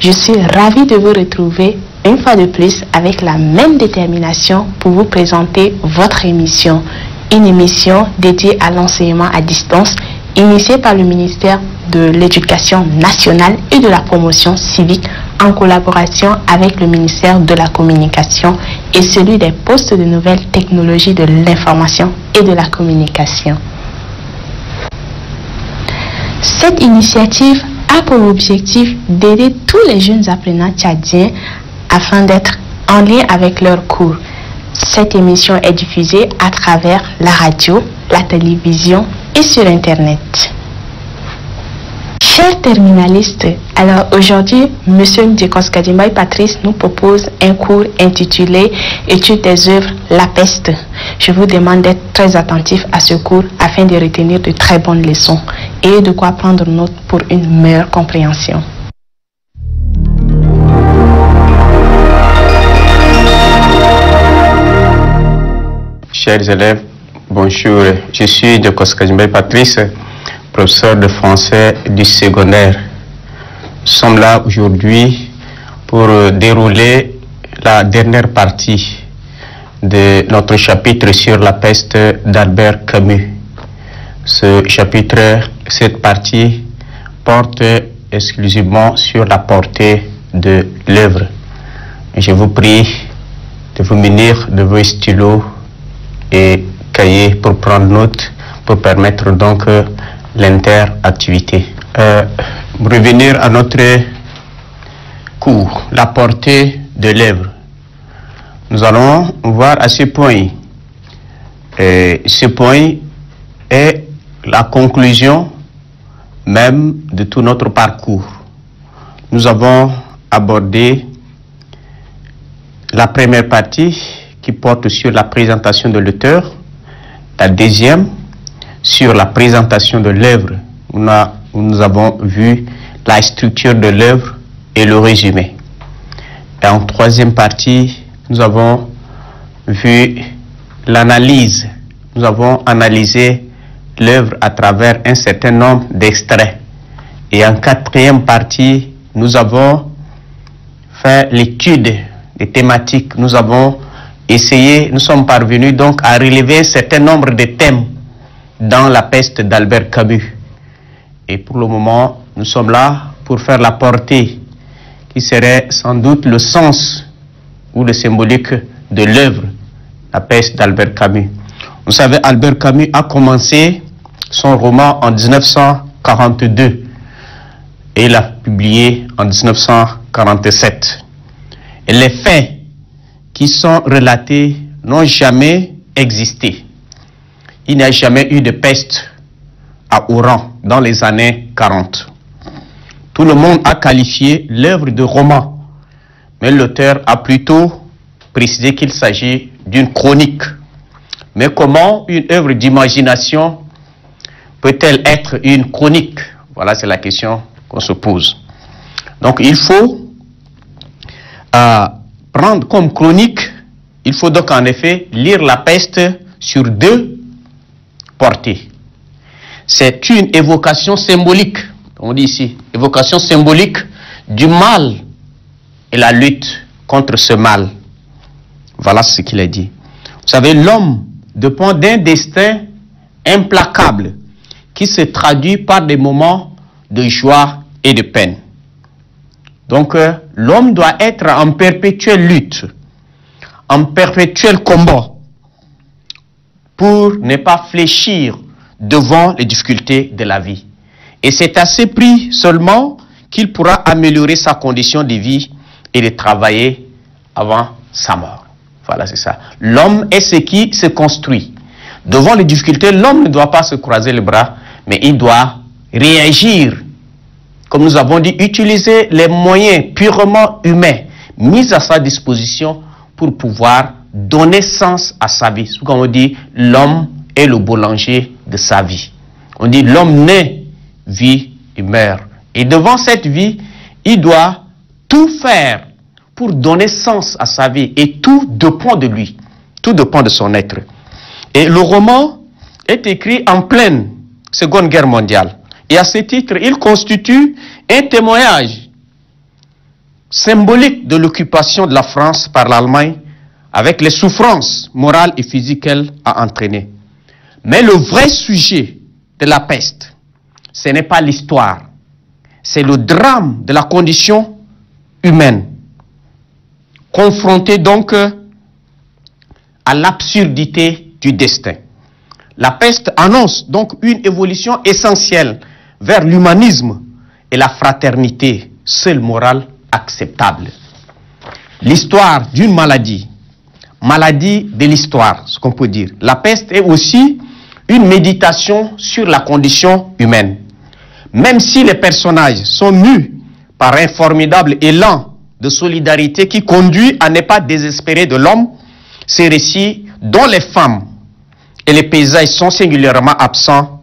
Je suis ravie de vous retrouver une fois de plus avec la même détermination pour vous présenter votre émission. Une émission dédiée à l'enseignement à distance, initiée par le ministère de l'Éducation nationale et de la promotion civique en collaboration avec le ministère de la Communication et celui des postes de nouvelles technologies de l'information et de la communication. Cette initiative a pour objectif d'aider tous les jeunes apprenants tchadiens afin d'être en lien avec leurs cours. Cette émission est diffusée à travers la radio, la télévision et sur Internet. Chers terminalistes, alors aujourd'hui, M. Ndjekos Kadimbaye Patrice nous propose un cours intitulé « Étude des œuvres La Peste ». Je vous demande d'être très attentifs à ce cours afin de retenir de très bonnes leçons et de quoi prendre note pour une meilleure compréhension. Chers élèves, bonjour. Je suis Ndjekos Kadimbaye Patrice, professeur de français du secondaire. Nous sommes là aujourd'hui pour dérouler la dernière partie de notre chapitre sur la peste d'Albert Camus. Ce chapitre, cette partie porte exclusivement sur la portée de l'œuvre. Je vous prie de vous munir de vos stylos et cahiers pour prendre note, pour permettre donc l'interactivité. Revenir à notre cours, la portée de l'œuvre. Nous allons voir à ce point. Ce point est la conclusion même de tout notre parcours. Nous avons abordé la première partie qui porte sur la présentation de l'auteur, la deuxième sur la présentation de l'œuvre. Nous avons vu la structure de l'œuvre et le résumé. Et en troisième partie, nous avons vu l'analyse. Nous avons analysé l'œuvre à travers un certain nombre d'extraits. Et en quatrième partie, nous avons fait l'étude des thématiques. Nous avons essayé, nous sommes parvenus donc à relever un certain nombre de thèmes dans la peste d'Albert Camus. Et pour le moment, nous sommes là pour faire la portée, qui serait sans doute le sens ou le symbolique de l'œuvre, la peste d'Albert Camus. Vous savez, Albert Camus a commencé son roman en 1942 et il l'a publié en 1947. Et les faits qui sont relatés n'ont jamais existé. Il n'y a jamais eu de peste à Oran dans les années 40. Tout le monde a qualifié l'œuvre de roman, mais l'auteur a plutôt précisé qu'il s'agit d'une chronique. Mais comment une œuvre d'imagination peut-elle être une chronique? Voilà, c'est la question qu'on se pose. Donc il faut prendre comme chronique, il faut donc en effet lire la peste sur deux portée. C'est une évocation symbolique, on dit ici, évocation symbolique du mal et la lutte contre ce mal. Voilà ce qu'il a dit. Vous savez, l'homme dépend d'un destin implacable qui se traduit par des moments de joie et de peine. Donc, l'homme doit être en perpétuelle lutte, en perpétuel combat, pour ne pas fléchir devant les difficultés de la vie. Et c'est à ce prix seulement qu'il pourra améliorer sa condition de vie et de travailler avant sa mort. Voilà, c'est ça. L'homme est ce qui se construit. Devant les difficultés, l'homme ne doit pas se croiser les bras, mais il doit réagir. Comme nous avons dit, utiliser les moyens purement humains mis à sa disposition pour pouvoir donner sens à sa vie. Comme on dit, l'homme est le boulanger de sa vie. On dit, l'homme naît, vit et meurt. Et devant cette vie, il doit tout faire pour donner sens à sa vie. Et tout dépend de lui. Tout dépend de son être. Et le roman est écrit en pleine Seconde Guerre mondiale. Et à ce titre, il constitue un témoignage symbolique de l'occupation de la France par l'Allemagne, avec les souffrances morales et physiques qu'elle a entraînées. Mais le vrai sujet de la peste, ce n'est pas l'histoire, c'est le drame de la condition humaine, confrontée donc à l'absurdité du destin. La peste annonce donc une évolution essentielle vers l'humanisme et la fraternité, seule morale acceptable. L'histoire d'une maladie de l'histoire, ce qu'on peut dire. La peste est aussi une méditation sur la condition humaine. Même si les personnages sont mus par un formidable élan de solidarité qui conduit à ne pas désespérer de l'homme, ces récits dont les femmes et les paysages sont singulièrement absents,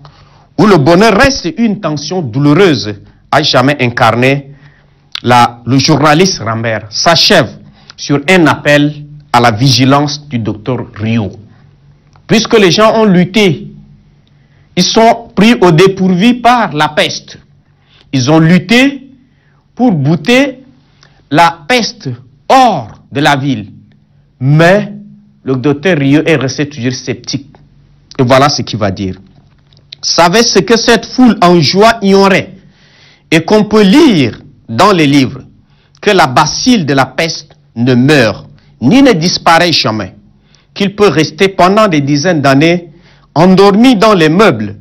où le bonheur reste une tension douloureuse à jamais incarnée, le journaliste Rambert s'achève sur un appel à la vigilance du docteur Rieu. Puisque les gens ont lutté, ils sont pris au dépourvu par la peste. Ils ont lutté pour bouter la peste hors de la ville. Mais le docteur Rieu est resté toujours sceptique. Et voilà ce qu'il va dire. Savez ce que cette foule en joie ignorait et qu'on peut lire dans les livres, que la bacille de la peste ne meurt ni ne disparaît jamais, qu'il peut rester pendant des dizaines d'années endormi dans les meubles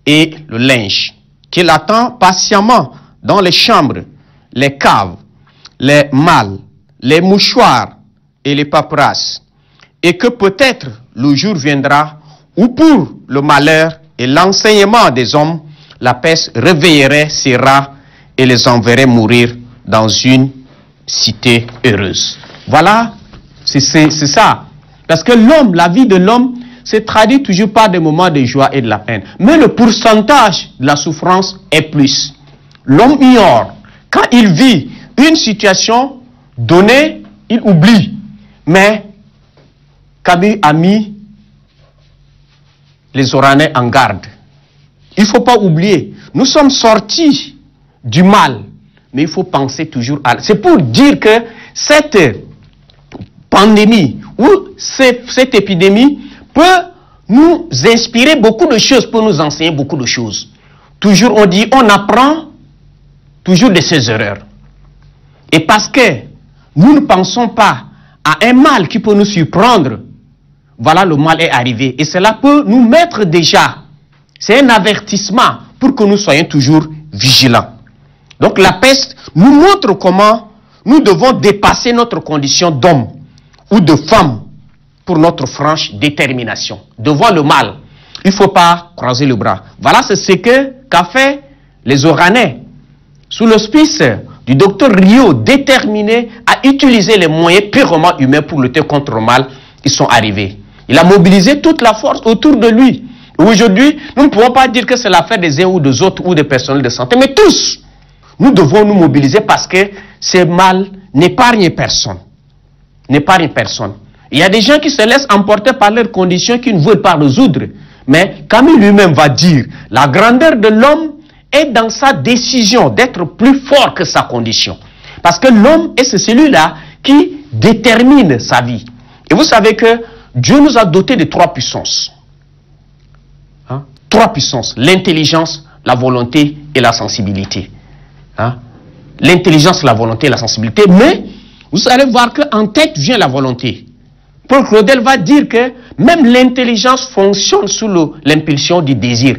et le linge, qu'il attend patiemment dans les chambres, les caves, les malles, les mouchoirs et les paperasses, et que peut-être le jour viendra où pour le malheur et l'enseignement des hommes, la peste réveillerait ces rats et les enverrait mourir dans une cité heureuse. Voilà, c'est ça. Parce que l'homme, la vie de l'homme, se traduit toujours par des moments de joie et de la peine. Mais le pourcentage de la souffrance est plus. L'homme ignore. Quand il vit une situation donnée, il oublie. Mais Camus a mis les Oranais en garde. Il ne faut pas oublier. Nous sommes sortis du mal, mais il faut penser toujours à... C'est pour dire que cette pandémie ou cette épidémie peut nous inspirer beaucoup de choses, peut nous enseigner beaucoup de choses. Toujours on dit, on apprend toujours de ses erreurs. Et parce que nous ne pensons pas à un mal qui peut nous surprendre, voilà, le mal est arrivé. Et cela peut nous mettre déjà, c'est un avertissement pour que nous soyons toujours vigilants. Donc la peste nous montre comment nous devons dépasser notre condition d'homme ou de femme pour notre franche détermination. Devant le mal, il ne faut pas croiser le bras. Voilà ce qu'a fait les Oranais sous l'auspice du docteur Rieu, déterminé à utiliser les moyens purement humains pour lutter contre le mal. Ils sont arrivés. Il a mobilisé toute la force autour de lui. Aujourd'hui, nous ne pouvons pas dire que c'est l'affaire des uns ou des autres ou des personnels de santé, mais tous, nous devons nous mobiliser parce que ce mal n'épargne personne. N'épargne personne. Il y a des gens qui se laissent emporter par leurs conditions qu'ils ne veulent pas résoudre. Mais Camus lui-même va dire, la grandeur de l'homme est dans sa décision d'être plus fort que sa condition. Parce que l'homme est celui-là qui détermine sa vie. Et vous savez que Dieu nous a dotés de 3 puissances. 3 puissances. L'intelligence, la volonté et la sensibilité. L'intelligence, la volonté et la sensibilité. Mais vous allez voir qu'en tête vient la volonté. Paul Claudel va dire que même l'intelligence fonctionne sous l'impulsion du désir.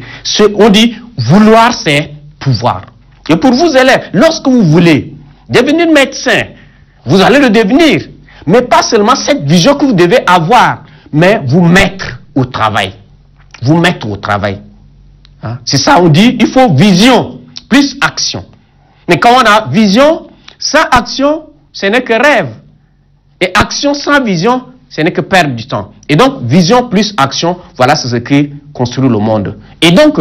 On dit vouloir, c'est pouvoir. Et pour vous élèves, lorsque vous voulez devenir médecin, vous allez le devenir. Mais pas seulement cette vision que vous devez avoir, mais vous mettre au travail. Vous mettre au travail. C'est ça, on dit, il faut vision plus action. Mais quand on a vision sans action, ce n'est que rêve. Et action sans vision, ce n'est que perdre du temps. Et donc, vision plus action, voilà ce qui construit le monde. Et donc,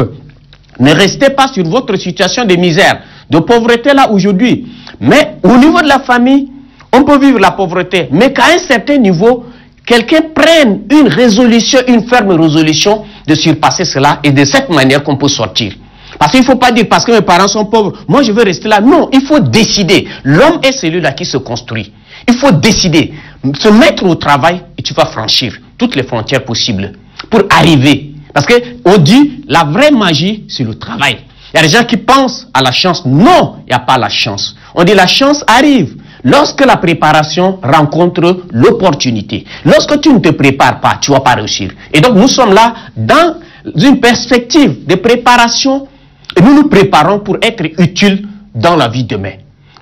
ne restez pas sur votre situation de misère, de pauvreté là aujourd'hui. Mais au niveau de la famille, on peut vivre la pauvreté. Mais qu'à un certain niveau, quelqu'un prenne une résolution, une ferme résolution de surpasser cela et de cette manière qu'on peut sortir. Parce qu'il ne faut pas dire parce que mes parents sont pauvres, moi je veux rester là. Non, il faut décider. L'homme est celui-là qui se construit. Il faut décider, se mettre au travail et tu vas franchir toutes les frontières possibles pour arriver. Parce qu'on dit la vraie magie, c'est le travail. Il y a des gens qui pensent à la chance. Non, il n'y a pas la chance. On dit la chance arrive lorsque la préparation rencontre l'opportunité. Lorsque tu ne te prépares pas, tu ne vas pas réussir. Et donc nous sommes là dans une perspective de préparation et nous nous préparons pour être utiles dans la vie de demain.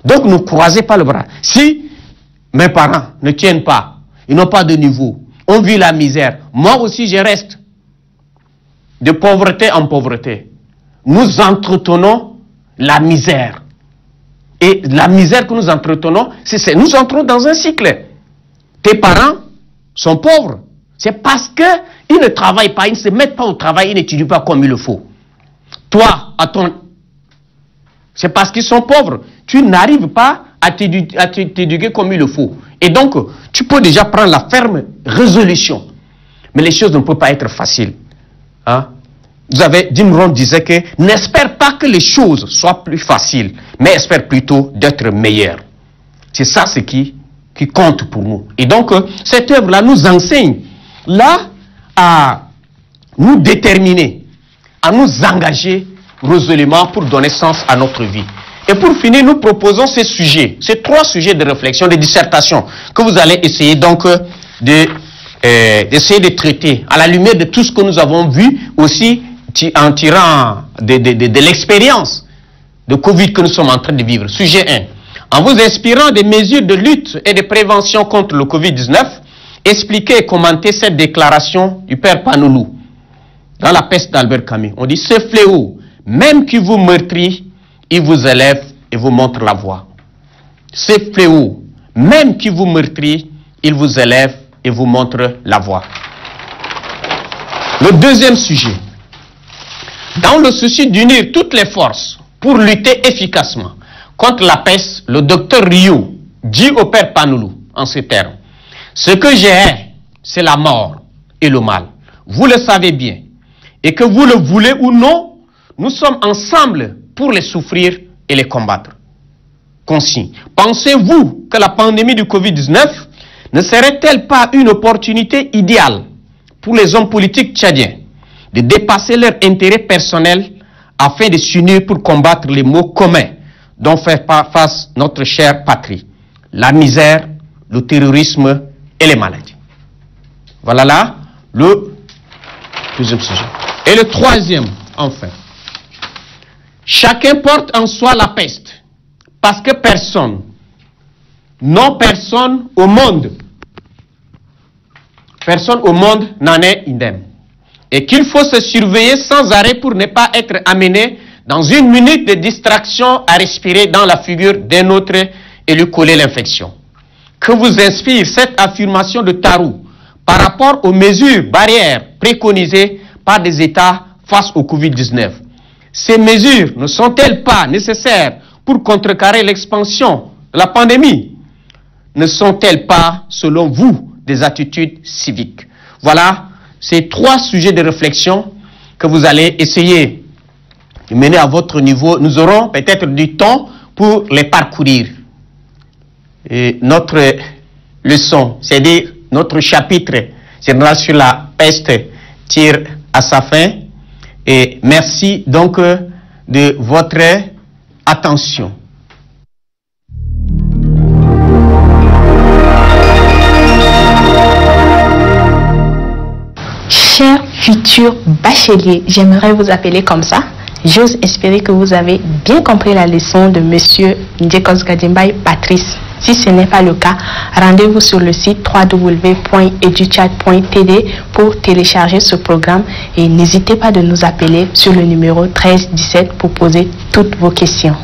Donc ne croisez pas le bras. Si mes parents ne tiennent pas, ils n'ont pas de niveau, on vit la misère, moi aussi je reste de pauvreté en pauvreté. Nous entretenons la misère. Et la misère que nous entretenons, nous entrons dans un cycle. Tes parents sont pauvres. C'est parce qu'ils ne travaillent pas, ils ne se mettent pas au travail, ils n'étudient pas comme il le faut. Toi, c'est parce qu'ils sont pauvres. Tu n'arrives pas à t'éduquer comme il le faut. Et donc, tu peux déjà prendre la ferme résolution. Mais les choses ne peuvent pas être faciles. Hein? Jim Rohn disait que n'espère pas que les choses soient plus faciles, mais espère plutôt d'être meilleures. C'est ça ce qui compte pour nous. Et donc, cette œuvre-là nous enseigne là à nous déterminer, à nous engager résolument pour donner sens à notre vie. Et pour finir, nous proposons ces sujets, ces 3 sujets de réflexion, de dissertation, que vous allez essayer donc d'essayer de traiter à la lumière de tout ce que nous avons vu aussi en tirant de l'expérience de Covid que nous sommes en train de vivre. Sujet 1. En vous inspirant des mesures de lutte et de prévention contre le Covid-19, expliquez et commentez cette déclaration du Père Panoulou dans La peste d'Albert Camus. On dit, ce fléau, même qui vous meurtrit, il vous élève et vous montre la voie. Ce fléau, même qui vous meurtrit, il vous élève et vous montre la voie. Le deuxième sujet. Dans le souci d'unir toutes les forces pour lutter efficacement contre la peste, le docteur Rio dit au Père Panoulou en ces termes: ce que j'ai, c'est la mort et le mal. Vous le savez bien. Et que vous le voulez ou non, nous sommes ensemble pour les souffrir et les combattre. Consigne. Pensez-vous que la pandémie du Covid-19 ne serait-elle pas une opportunité idéale pour les hommes politiques tchadiens de dépasser leurs intérêts personnels afin de s'unir pour combattre les maux communs dont fait face notre chère patrie, la misère, le terrorisme et les maladies? Voilà là le deuxième sujet. Et le troisième, enfin. Chacun porte en soi la peste, parce que personne, non personne au monde n'en est indemne. Et qu'il faut se surveiller sans arrêt pour ne pas être amené dans une minute de distraction à respirer dans la figure d'un autre et lui coller l'infection. Que vous inspire cette affirmation de Tarou par rapport aux mesures barrières préconisées par des États face au Covid-19? Ces mesures ne sont-elles pas nécessaires pour contrecarrer l'expansion de la pandémie? Ne sont-elles pas, selon vous, des attitudes civiques? Voilà ces 3 sujets de réflexion que vous allez essayer de mener à votre niveau. Nous aurons peut-être du temps pour les parcourir. Et notre leçon, c'est-à-dire notre chapitre général sur la peste, tire à sa fin. Et merci donc de votre attention. Chers futurs bacheliers, j'aimerais vous appeler comme ça. J'ose espérer que vous avez bien compris la leçon de Monsieur Ndjekos Gadimbaye Patrice. Si ce n'est pas le cas, rendez-vous sur le site www.educhat.td pour télécharger ce programme et n'hésitez pas de nous appeler sur le numéro 13 17 pour poser toutes vos questions.